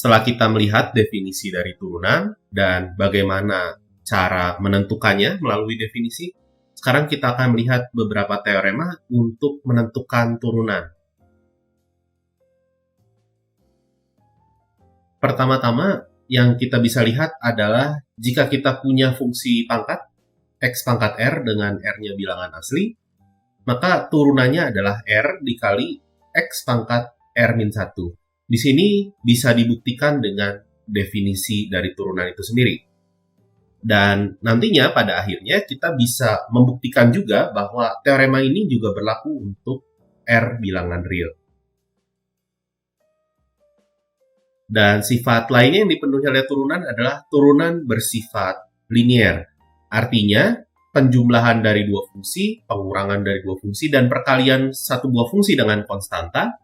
Setelah kita melihat definisi dari turunan dan bagaimana cara menentukannya melalui definisi, sekarang kita akan melihat beberapa teorema untuk menentukan turunan. Pertama-tama yang kita bisa lihat adalah jika kita punya fungsi pangkat, x pangkat r dengan r-nya bilangan asli, maka turunannya adalah r dikali x pangkat r-1. Di sini bisa dibuktikan dengan definisi dari turunan itu sendiri. Dan nantinya pada akhirnya kita bisa membuktikan juga bahwa teorema ini juga berlaku untuk r bilangan real. Dan sifat lainnya yang dipenuhi oleh turunan adalah turunan bersifat linier. Artinya, penjumlahan dari dua fungsi, pengurangan dari dua fungsi, dan perkalian satu buah fungsi dengan konstanta,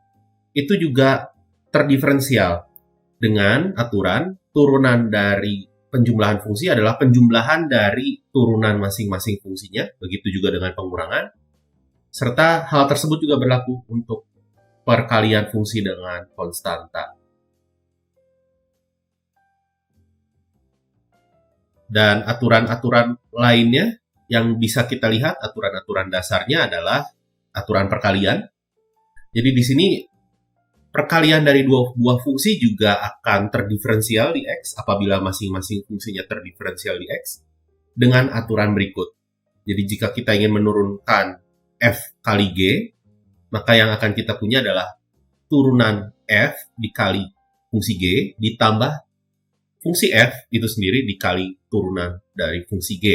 itu juga terdiferensial dengan aturan turunan dari penjumlahan fungsi adalah penjumlahan dari turunan masing-masing fungsinya, begitu juga dengan pengurangan, serta hal tersebut juga berlaku untuk perkalian fungsi dengan konstanta. Dan aturan-aturan lainnya yang bisa kita lihat, aturan-aturan dasarnya adalah aturan perkalian. Jadi di sini perkalian dari dua buah fungsi juga akan terdiferensial di X apabila masing-masing fungsinya terdiferensial di X dengan aturan berikut. Jadi jika kita ingin menurunkan F kali G, maka yang akan kita punya adalah turunan F dikali fungsi G ditambah fungsi F itu sendiri dikali turunan dari fungsi G.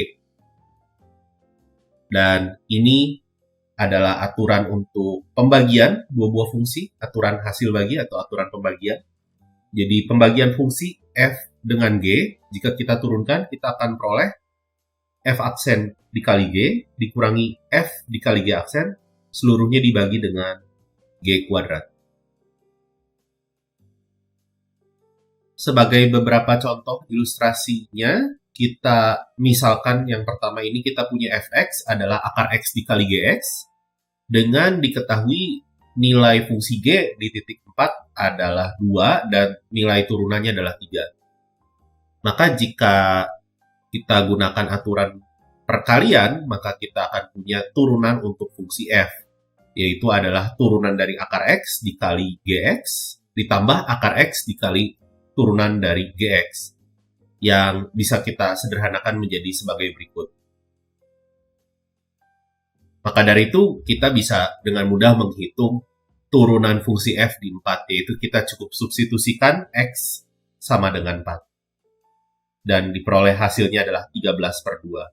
Dan ini adalah aturan untuk pembagian dua buah fungsi, aturan hasil bagi atau aturan pembagian. Jadi pembagian fungsi F dengan G, jika kita turunkan, kita akan peroleh F aksen dikali G, dikurangi F dikali G aksen, seluruhnya dibagi dengan G kuadrat. Sebagai beberapa contoh ilustrasinya, kita misalkan yang pertama ini kita punya fx adalah akar x dikali gx, dengan diketahui nilai fungsi G di titik 4 adalah 2 dan nilai turunannya adalah 3. Maka jika kita gunakan aturan perkalian, maka kita akan punya turunan untuk fungsi f, yaitu adalah turunan dari akar x dikali gx ditambah akar x dikali turunan dari gx, yang bisa kita sederhanakan menjadi sebagai berikut. Maka dari itu, kita bisa dengan mudah menghitung turunan fungsi f di 4, yaitu kita cukup substitusikan x sama dengan 4. Dan diperoleh hasilnya adalah 13/2.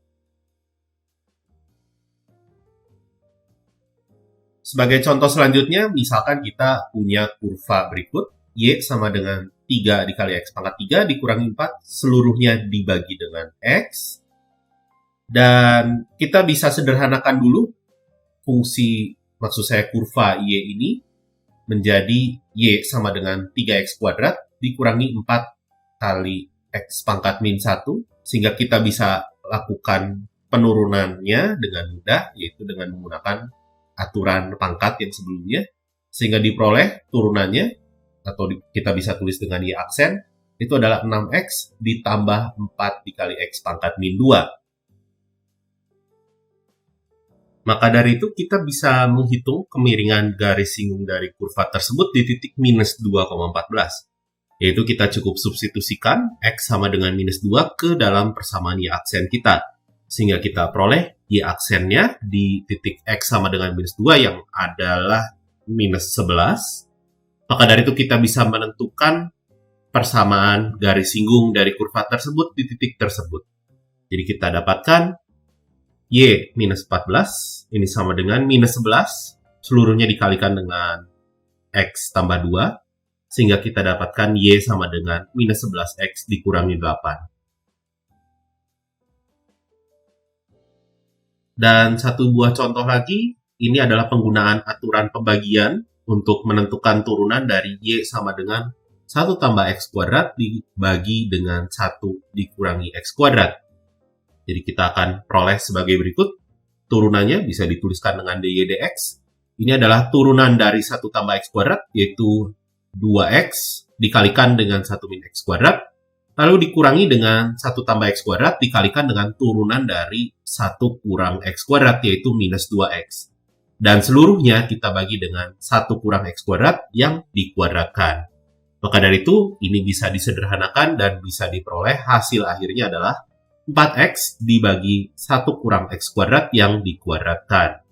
Sebagai contoh selanjutnya, misalkan kita punya kurva berikut, y sama dengan 3 dikali x pangkat 3 dikurangi 4, seluruhnya dibagi dengan x. Dan kita bisa sederhanakan dulu fungsi, maksud saya kurva y ini, menjadi y sama dengan 3x kuadrat dikurangi 4 kali x pangkat min 1, sehingga kita bisa lakukan penurunannya dengan mudah, yaitu dengan menggunakan aturan pangkat yang sebelumnya, sehingga diperoleh turunannya, atau kita bisa tulis dengan y aksen, itu adalah 6x ditambah 4 dikali x pangkat min 2. Maka dari itu kita bisa menghitung kemiringan garis singgung dari kurva tersebut di titik minus 2,14. Yaitu kita cukup substitusikan x sama dengan minus 2 ke dalam persamaan y aksen kita. Sehingga kita peroleh y aksennya di titik x sama dengan minus 2 yang adalah minus 11. Maka dari itu kita bisa menentukan persamaan garis singgung dari kurva tersebut di titik tersebut. Jadi kita dapatkan y minus 14, ini sama dengan minus 11, seluruhnya dikalikan dengan x tambah 2, sehingga kita dapatkan y sama dengan minus 11x dikurangi 8. Dan satu buah contoh lagi, ini adalah penggunaan aturan pembagian untuk menentukan turunan dari y sama dengan 1 tambah x kuadrat dibagi dengan 1 dikurangi x kuadrat. Jadi kita akan peroleh sebagai berikut. Turunannya bisa dituliskan dengan dy dx. Ini adalah turunan dari 1 tambah x kuadrat, yaitu 2x dikalikan dengan 1 min X kuadrat, lalu dikurangi dengan 1 tambah X kuadrat dikalikan dengan turunan dari 1 kurang X kuadrat, yaitu minus 2X. Dan seluruhnya kita bagi dengan 1 kurang X kuadrat yang dikuadratkan. Maka dari itu, ini bisa disederhanakan dan bisa diperoleh hasil akhirnya adalah 4X dibagi 1 kurang X kuadrat yang dikuadratkan.